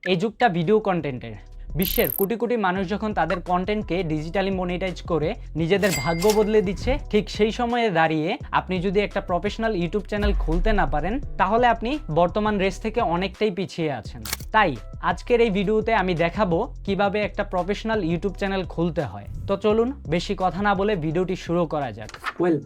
এই যুগটা ভিডিও কন্টেন্টের। বিশ্বের কোটি কোটি মানুষ যখন তাদের কন্টেন্টকে ডিজিটালি মনিটাইজ করে নিজেদের ভাগ্য বদলে দিচ্ছে, ঠিক সেই সময়ে দাঁড়িয়ে আপনি যদি একটা প্রফেশনাল ইউটিউব চ্যানেল খুলতে না পারেন, তাহলে আপনি বর্তমান রেস থেকে অনেকটাই পিছিয়ে আছেন। তাই আজকের এই ভিডিওতে আমি দেখাবো কিভাবে একটা প্রফেশনাল ইউটিউব চ্যানেল খুলতে হয়। তো চলুন বেশি কথা না বলে ভিডিওটি শুরু করা যাক।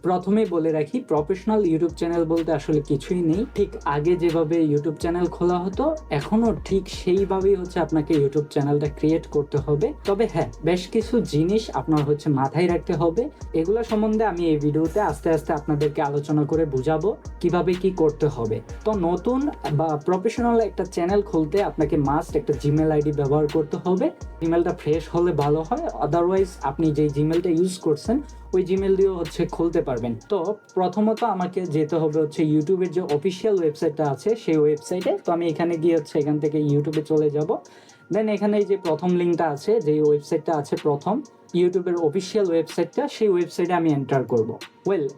প্রথমেই বলে রাখি, প্রফেশনাল ইউটিউব চ্যানেল বলতে আসলে কিছুই নেই। ঠিক আগে যেভাবে ইউটিউব চ্যানেল খোলা হতো, এখনো ঠিক সেইভাবেই আপনাকে ইউটিউব চ্যানেলটা ক্রিয়েট করতে হবে। তবে হ্যাঁ, বেশ কিছু জিনিস আপনার মাথায় রাখতে হবে। এগুলো সম্বন্ধে আমি এই ভিডিওতে আস্তে আস্তে আপনাদেরকে আলোচনা করে বুঝাবো কিভাবে কি করতে হবে। তো নতুন বা প্রফেশনাল একটা চ্যানেল খুলতে আপনাকে মাস্ট একটা জিমেল আইডি ব্যবহার করতে হবে। জিমেলটা ফ্রেশ হলে ভালো হয়, আদারওয়াইজ আপনি যে জিমেলটা ইউজ করছেন ওই জিমেল দিয়েও খুলতে পারবেন। তো প্রথমত আমাকে যেতে হবে ইউটিউবের যে অফিসিয়াল ওয়েবসাইটটা আছে সেই ওয়েবসাইটে। তো আমি এখানে গিয়ে এখান থেকে ইউটিউবে চলে যাব। দেন এখানে এই যে প্রথম লিঙ্কটা আছে, যে ওয়েবসাইটটা আছে প্রথম ইউটিউবের অফিসিয়াল ওয়েবসাইটটা, সেই ওয়েবসাইটে আমি এন্টার করব।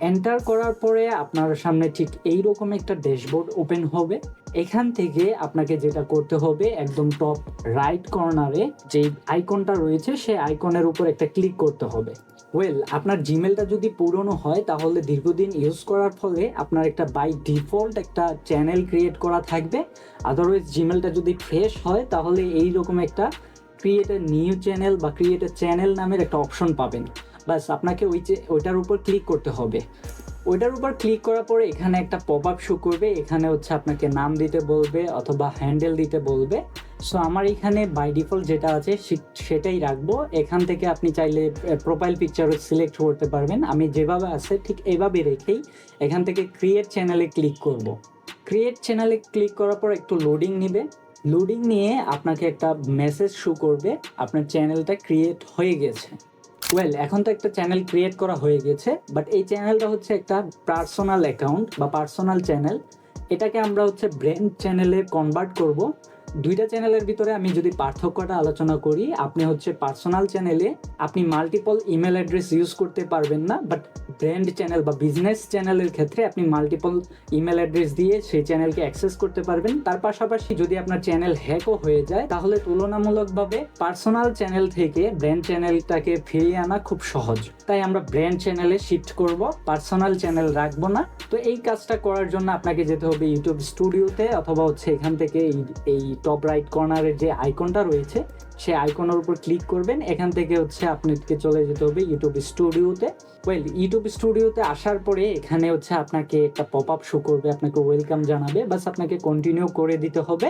এন্টার করার পরে আপনার সামনে ঠিক এইরকম একটা ড্যাশবোর্ড ওপেন হবে। এখান থেকে আপনাকে যেটা করতে হবে, একদম টপ রাইট কর্নারে যে আইকনটা রয়েছে সেই আইকনের উপর একটা ক্লিক করতে হবে। আপনার জিমেলটা যদি পুরনো হয় তাহলে দীর্ঘদিন ইউজ করার ফলে আপনার একটা বাই ডিফল্ট একটা চ্যানেল ক্রিয়েট করা থাকবে। আদারওয়াইজ জিমেলটা যদি ফ্রেশ হয় তাহলে এইরকম একটা ক্রিয়েট এ নিউ চ্যানেল বা ক্রিয়েট এ চ্যানেল নামের একটা অপশন পাবেন। বাস আপনাকে ওইটার উপর ক্লিক করতে হবে। ওইটার উপর ক্লিক করার পরে এখানে একটা পপ আপ শো করবে। এখানে আপনাকে নাম দিতে বলবে অথবা হ্যান্ডেল দিতে বলবে। সো আমার এখানে বাই ডিফল্ট যেটা আছে সেটাই রাখবো। এখান থেকে আপনি চাইলে প্রোফাইল পিকচারও সিলেক্ট করতে পারবেন। আমি যেভাবে আছে ঠিক এইভাবে রেখেই এখান থেকে ক্রিয়েট চ্যানেলে ক্লিক করব। ক্রিয়েট চ্যানেলে ক্লিক করার পর একটু লোডিং নিবে। লোডিং নিয়ে আপনাকে একটা মেসেজ শো করবে আপনার চ্যানেলটা ক্রিয়েট হয়ে গেছে। এখন তো একটা চ্যানেল ক্রিয়েট করা হয়ে গেছে, বাট এই চ্যানেলটা একটা পার্সোনাল অ্যাকাউন্ট বা পার্সোনাল চ্যানেল। এটাকে আমরা ব্র্যান্ড চ্যানেলে কনভার্ট করব। দুইটা চ্যানেলের ভিতরে আমি যদি পার্থক্যটা আলোচনা করি, আপনি পার্সোনাল চ্যানেলে আপনি মাল্টিপল ইমেল অ্যাড্রেস ইউজ করতে পারবেন না, বাট ব্র্যান্ড চ্যানেল বা বিজনেস চ্যানেলের ক্ষেত্রে আপনি মাল্টিপল ইমেল অ্যাড্রেস দিয়ে সেই চ্যানেলকে অ্যাক্সেস করতে পারবেন। তার পাশাপাশি যদি আপনার চ্যানেল হ্যাকও হয়ে যায় তাহলে তুলনামূলকভাবে পার্সোনাল চ্যানেল থেকে ব্র্যান্ড চ্যানেলটাকে ফিরিয়ে আনা খুব সহজ। তাই আমরা ব্র্যান্ড চ্যানেলে শিফট করব, পার্সোনাল চ্যানেল রাখবো না। তো এই কাজটা করার জন্য আপনাকে যেতে হবে ইউটিউব স্টুডিওতে, অথবা এখান থেকে এই টপ রাইট কর্নারের যে আইকনটা রয়েছে সেই আইকনের উপর ক্লিক করবেন। এখান থেকে আপনাকে চলে যেতে হবে ইউটিউব স্টুডিওতে। ইউটিউব স্টুডিওতে আসার পরে এখানে আপনাকে একটা পপ আপ শো করবে, আপনাকে ওয়েলকাম জানাবে। বাস আপনাকে কন্টিনিউ করে দিতে হবে।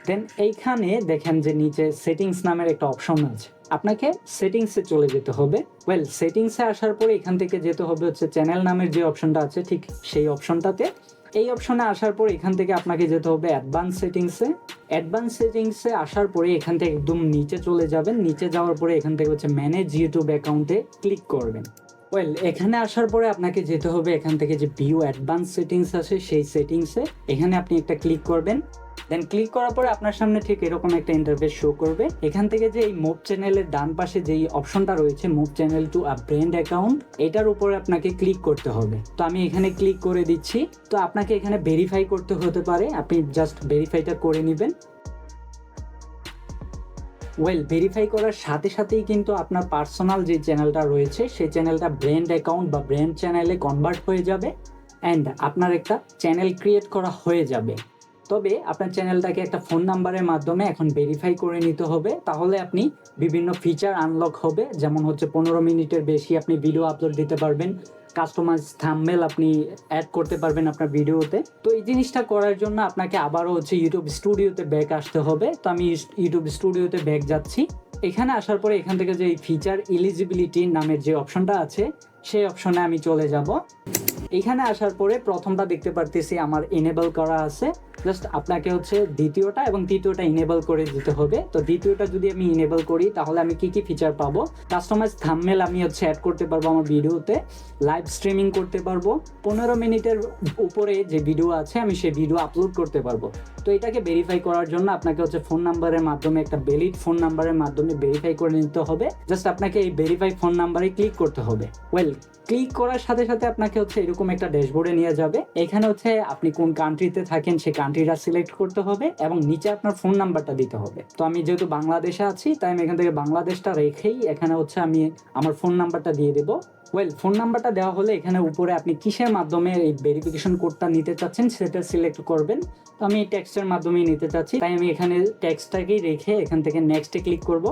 দেন এইখানে দেখেন যে নিচে সেটিংস নামের একটা অপশন আছে, আপনাকে সেটিংসে চলে যেতে হবে। সেটিংসে আসার পরে এখান থেকে যেতে হবে চ্যানেল নামের যে অপশনটা আছে ঠিক সেই অপশনটাতে। এই অপশনে আসার পর এখান থেকে আপনাকে যেতে হবে অ্যাডভান্স সেটিংসে। অ্যাডভান্স সেটিংসে আসার পরে এখান থেকে একদম নিচে চলে যাবেন। নিচে যাওয়ার পরে এখান থেকে ম্যানেজ ইউটিউব অ্যাকাউন্টে ক্লিক করবেন। এখানে আসার পরে আপনাকে যেতে হবে এখান থেকে যে ভিউ অ্যাডভান্স সেটিংস আছে সেই সেটিংসে। এখানে আপনি একটা ক্লিক করবেন। দেন ক্লিক করার পরে আপনার সামনে ঠিক এরকম একটা ইন্টারফেস শো করবে। এখান থেকে যে এই মুভ চ্যানেলের ডান পাশে যেই অপশনটা রয়েছে move channel to a brand account, এটার উপরে আপনাকে ক্লিক করতে হবে। তো আমি এখানে ক্লিক করে দিচ্ছি। তো আপনাকে এখানে ভেরিফাই করতে হতে পারে, আপনি জাস্ট ভেরিফাইটা করে নেবেন। ভেরিফাই করার সাথে সাথেই কিন্তু আপনার পার্সোনাল যে চ্যানেলটা রয়েছে সেই চ্যানেলটা ব্র্যান্ড অ্যাকাউন্ট বা ব্র্যান্ড চ্যানেলে কনভার্ট হয়ে যাবে অ্যান্ড আপনার একটা চ্যানেল ক্রিয়েট করা হয়ে যাবে। তবে আপনার চ্যানেলটাকে একটা ফোন নাম্বারের মাধ্যমে এখন ভেরিফাই করে নিতে হবে, তাহলে আপনি বিভিন্ন ফিচার আনলক হবে। যেমন 15 মিনিটের বেশি আপনি ভিডিও আপলোড দিতে পারবেন, কাস্টমাইজ থাম্বনেল আপনি অ্যাড করতে পারবেন আপনার ভিডিওতে। তো এই জিনিসটা করার জন্য আপনাকে আবারও ইউটিউব স্টুডিওতে ব্যাক আসতে হবে। তো আমি ইউটিউব স্টুডিওতে ব্যাক যাচ্ছি। এখানে আসার পরে এখান থেকে যে ফিচার এলিজিবিলিটি নামের যে অপশনটা আছে সেই অপশনে আমি চলে যাব। এখানে আসার পরে প্রথমটা দেখতে পারতেছি আমার এনেবল করা আছে। জাস্ট আপনাকে দ্বিতীয়টা এবং তৃতীয়টা ইনেবল করে দিতে হবে। তো দ্বিতীয়টা যদি আমি ইনেবল করি তাহলে আমি কি কি ফিচার পাবো, কাস্টমাইজ থাম্বনেল আমি অ্যাড করতে পারবো আমার ভিডিওতে, লাইভ স্ট্রিমিং করতে পারবো, 15 মিনিটের উপরে যে ভিডিও আছে আমি সেই ভিডিও আপলোড করতে পারবো। তো এটাকে ভেরিফাই করার জন্য আপনাকে ফোন নাম্বারের মাধ্যমে একটা ভ্যালিড ফোন নাম্বারের মাধ্যমে ভেরিফাই করে নিতে হবে। জাস্ট আপনাকে এই ভেরিফাই ফোন নাম্বারে ক্লিক করতে হবে। ক্লিক করার সাথে সাথে আপনাকে এরকম এরকম একটা ড্যাশবোর্ডে নিয়ে যাবে। এখানে হচ্ছে আপনি কোন কান্ট্রিতে থাকেন সেই কান্ট্রিটা সিলেক্ট করতে হবে এবং নিচে আপনার ফোন নাম্বারটা দিতে হবে। তো আমি যেহেতু বাংলাদেশে আছি তাই আমি এখান থেকে বাংলাদেশটা রেখেই এখানে হচ্ছে আমি আমার ফোন নাম্বারটা দিয়ে দেবো। ফোন নাম্বারটা দেওয়া হলে এখানে উপরে আপনি কিসের মাধ্যমে এই ভেরিফিকেশন কোডটা নিতে চাচ্ছেন সেটা সিলেক্ট করবেন। তো আমি টেক্সটের মাধ্যমেই নিতে চাচ্ছি, তাই আমি এখানে টেক্সটটাকেই রেখে এখান থেকে নেক্সটে ক্লিক করব।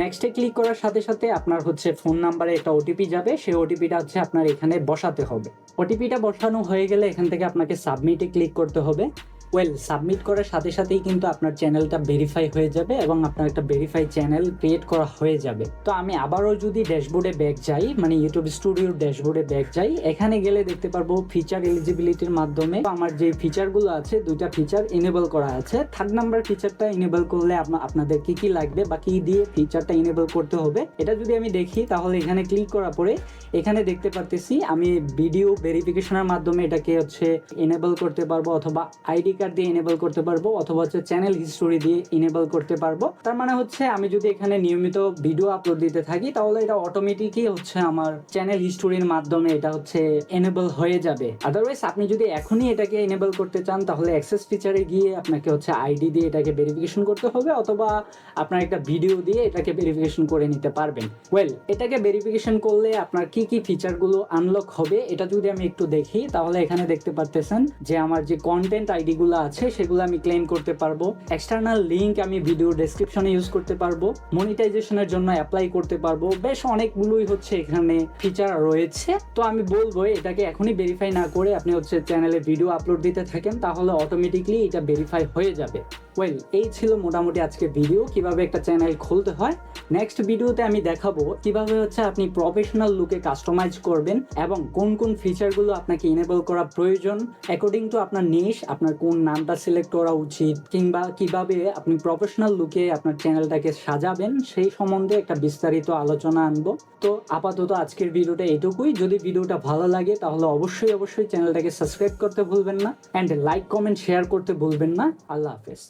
নেক্সটে ক্লিক করার সাথে সাথে আপনার হচ্ছে ফোন নাম্বারে একটা ওটিপি যাবে, সেই ওটিপিটা হচ্ছে আপনার এখানে বসাতে হবে। ওটিপিটা বসানো হয়ে গেলে এখান থেকে আপনাকে সাবমিটে ক্লিক করতে হবে। সাবমিট করার সাথে সাথেই কিন্তু আপনার চ্যানেলটা ভেরিফাই হয়ে যাবে এবং আপনার একটা ভেরিফাই চ্যানেল ক্রিয়েট করা হয়ে যাবে। তো আমি আবারও যদি ড্যাশবোর্ডে ব্যাক যাই, মানে ইউটিউব স্টুডিওর ড্যাশবোর্ডে ব্যাক যাই, এখানে গেলে দেখতে পারবো ফিচার এলিজিবিলিটির মাধ্যমে আমার যে ফিচারগুলো আছে, দুইটা ফিচার ইনেবল করা আছে। থার্ড নাম্বার ফিচারটা ইনেবল করলে আপনাদের কি কি লাগবে বা কি দিয়ে ফিচারটা ইনেবল করতে হবে এটা যদি আমি দেখি, তাহলে এখানে ক্লিক করার পরে এখানে দেখতে পারতেছি আমি ভিডিও ভেরিফিকেশনের মাধ্যমে এটাকে হচ্ছে ইনেবল করতে পারবো, অথবা আইডি কার্ড দিয়ে ইনেবল করতে পারবো, অথবা হচ্ছে চ্যানেল হিস্টোরি দিয়ে ইনেবল করতে পারবো। তার মানে হচ্ছে আমি যদি এখানে নিয়মিত ভিডিও আপলোড দিতে থাকি তাহলে এটা অটোমেটিকই হচ্ছে আমার চ্যানেল হিস্টোরির মাধ্যমে এটা হচ্ছে এনেবল হয়ে যাবে। আদারওয়াইজ আপনি যদি এখনই এটাকে এনেবল করতে চান তাহলে অ্যাক্সেস ফিচারে গিয়ে আপনাকে হচ্ছে আইডি দিয়ে এটাকে ভেরিফিকেশন করতে হবে, অথবা আপনার একটা ভিডিও দিয়ে এটাকে ভেরিফিকেশন করে নিতে পারবেন। এটাকে ভেরিফিকেশন করলে আপনার কি কি ফিচারগুলো আনলক হবে এটা যদি আমি একটু দেখি, তাহলে এখানে দেখতে পারতেছেন যে আমার যে কন্টেন্ট আইডিগুলো আছে সেগুলো আমি ক্লেম করতে পারবো। এক্সটার্নাল লিংক আমি ভিডিও ডেসক্রিপশনে ইউজ করতে পারবো। মনিটাইজেশনের জন্য অ্যাপ্লাই করতে পারবো। বেশ অনেকগুলোই হচ্ছে এখানে ফিচার রয়েছে। তো আমি বলবো এটাকে এখনই ভেরিফাই না করে আপনি হচ্ছে চ্যানেলে ভিডিও আপলোড দিতে থাকেন, তাহলে অটোমেটিকলি এটা ভেরিফাই হয়ে যাবে। এই ছিল মোটামুটি আজকে ভিডিও কিভাবে একটা চ্যানেল খুলতে হয়। নেক্সট ভিডিওতে আমি দেখাবো কিভাবে হচ্ছে আপনি প্রফেশনাল লুকে কাস্টমাইজ করবেন এবং কোন কোন ফিচারগুলো আপনাকে ইনেবল করা প্রয়োজন অ্যাকর্ডিং টু আপনার নিশ, আপনার কোন নামটা সিলেক্ট করা উচিত, কিংবা কিভাবে আপনি প্রফেশনাল লুকে আপনার চ্যানেলটাকে সাজাবেন সেই সম্বন্ধে একটা বিস্তারিত আলোচনা আনবো। তো আপাতত আজকের ভিডিওটা এটুকুই। যদি ভিডিওটা ভালো লাগে তাহলে অবশ্যই চ্যানেলটাকে সাবস্ক্রাইব করতে ভুলবেন না, অ্যান্ড লাইক কমেন্ট শেয়ার করতে ভুলবেন না। আল্লাহ হাফেজ।